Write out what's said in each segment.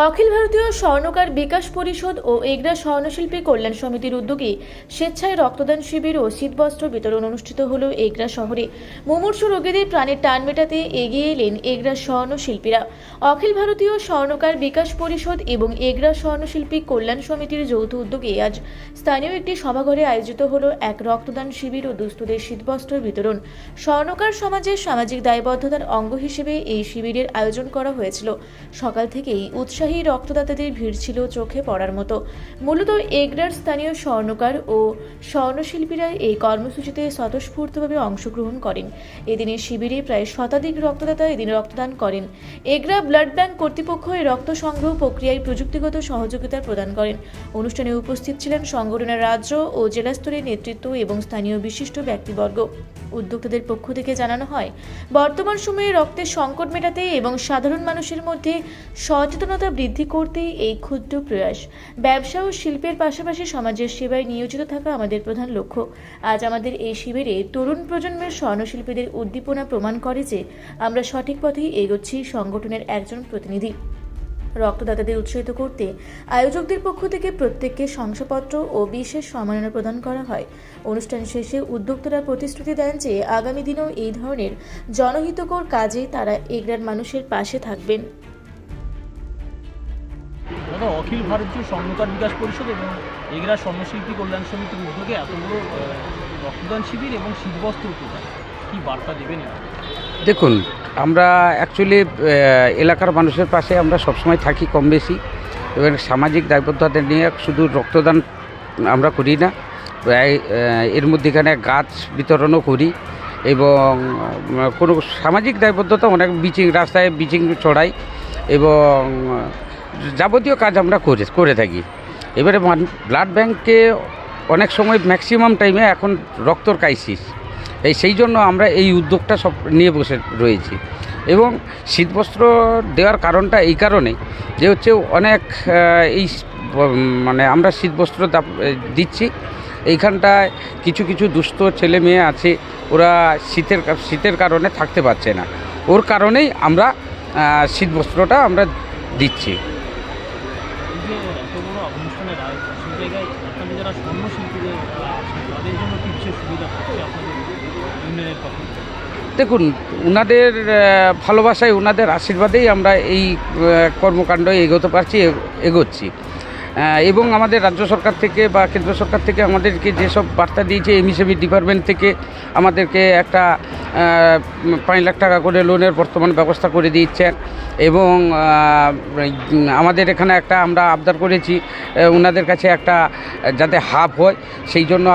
অখিল ভারতীয় স্বর্ণকার বিকাশ পরিষদ ও এগরা স্বর্ণশিল্পী কল্যাণ সমিতির উদ্যোগে স্বেচ্ছায় রক্তদান শিবির ও শীতবস্ত্র বিতরণ অনুষ্ঠিত হল এগরা শহরে। মুমূর্ষু রোগীদের প্রাণের টান মেটাতে এগিয়ে এলেন এগরা স্বর্ণশিল্পীরা। অখিল ভারতীয় স্বর্ণকার বিকাশ পরিষদ এবং এগরা স্বর্ণশিল্পী কল্যাণ সমিতির যৌথ উদ্যোগে আজ স্থানীয় একটি সভাঘরে আয়োজিত হল এক রক্তদান শিবির ও দুস্থদের শীতবস্ত্র বিতরণ। স্বর্ণকার সমাজের সামাজিক দায়বদ্ধতার অঙ্গ হিসেবে এই শিবিরের আয়োজন করা হয়েছিল। সকাল থেকেই উৎসাহী রক্তদাতাদের ভিড় ছিল চোখে পড়ার মতো। মূলত এগরার স্থানীয় স্বর্ণকার ও স্বর্ণশিল্পীরা এই কর্মসূচিতে স্বতঃস্ফূর্তভাবে অংশগ্রহণ করেন। এদিনের শিবিরে প্রায় শতাধিক রক্তদাতা এদিন রক্তদান করেন। এগরা ব্লাড ব্যাংক কর্তৃপক্ষ এই রক্ত সংগ্রহ প্রক্রিয়ায় প্রযুক্তিগত সহযোগিতা প্রদান করেন। অনুষ্ঠানে উপস্থিত ছিলেন সংগঠনের রাজ্য ও জেলা স্তরের নেতৃত্ব এবং স্থানীয় বিশিষ্ট ব্যক্তিবর্গ। উদ্যোক্তাদের পক্ষ থেকে জানানো হয়, বর্তমান সময়ে রক্তের সংকট মেটাতে এবং সাধারণ মানুষের মধ্যে সচেতনতা বৃদ্ধি করতে এই ক্ষুদ্র প্রয়াস। ব্যবসা ও শিল্পের পাশাপাশি সমাজের সেবায় নিয়োজিত থাকা আমাদের প্রধান লক্ষ্য। আজ আমাদের এই শিবিরে তরুণ প্রজন্মের স্বর্ণশিল্পীদের উদ্দীপনা প্রমাণ করে যে আমরা সঠিক পথেই এগোচ্ছি। সংগঠনের একজন প্রতিনিধি রক্তদাতাদের উৎসাহিত করতে আয়োজকদের পক্ষ থেকে প্রত্যেককে শংসাপত্র ও বিশেষ সম্মাননা প্রদান করা হয়। অনুষ্ঠান শেষে উদ্যোক্তারা প্রতিশ্রুতি দেন যে আগামী দিনেও এই ধরনের জনহিতকর কাজে তারা এগরার মানুষের পাশে থাকবেন। অখিল ভারতীয় স্বর্ণকার বিকাশ পরিষদ এবং এগরা স্বর্ণশিল্পী কল্যাণ সমিতির উদ্যোগে এতগুলো রক্তদান শিবির এবং শীতবস্ত্র প্রদান, কি বার্তা দেবেন? দেখুন, আমরা অ্যাকচুয়ালি এলাকার মানুষের পাশে আমরা সবসময় থাকি কম বেশি, এবং সামাজিক দায়বদ্ধতা নিয়ে শুধু রক্তদান আমরা করি না, প্রায় এর মধ্যেখানে গাছ বিতরণও করি এবং কোনো সামাজিক দায়বদ্ধতা অনেক রাস্তায় ব্লিচিং ছড়াই এবং যাবতীয় কাজ আমরা করে থাকি। এবারে ব্লাড ব্যাংকে অনেক সময় ম্যাক্সিমাম টাইমে এখন রক্তর ক্রাইসিস, সেই জন্য আমরা এই উদ্যোগটা সব নিয়ে বসে রয়েছি। এবং শীতবস্ত্র দেওয়ার কারণটা এই কারণে যে হচ্ছে অনেক আমরা শীতবস্ত্র দিচ্ছি। এইখানটায় কিছু কিছু দুস্থ ছেলে মেয়ে আছে, ওরা শীতের কারণে থাকতে পারছে না, ওর কারণেই আমরা শীতবস্ত্রটা আমরা দিচ্ছি। দেখুন, ওনাদের ভালোবাসায়, ওনাদের আশীর্বাদেই আমরা এই কর্মকাণ্ড এগোচ্ছি এবং আমাদের রাজ্য সরকার থেকে বা কেন্দ্র সরকার থেকে আমাদেরকে যেসব বার্তা দিয়েছে, এমএসএমই ডিপার্টমেন্ট থেকে আমাদেরকে একটা 5 লাখ টাকা করে লোনের বর্তমান ব্যবস্থা করে দিচ্ছেন এবং আমাদের এখানে একটা আমরা আবদার করেছি ওনাদের কাছে একটা যাতে হাব হয়, সেই জন্য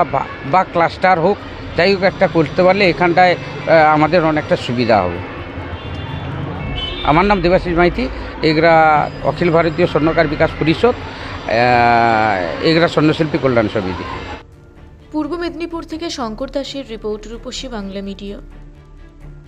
বা ক্লাস্টার হোক, যাই হোক একটা করতে পারলে এখানটায় আমাদের অনেকটা সুবিধা হবে। আমার নাম দেবাশিস মাইতি, এগরা অখিল ভারতীয় স্বর্ণকার বিকাশ পরিষদ, এগরা স্বর্ণশিল্পী কল্যাণ সমিতি। পূর্ব মেদিনীপুর থেকে শঙ্কর দাসের রিপোর্ট, রূপসী বাংলা মিডিয়া।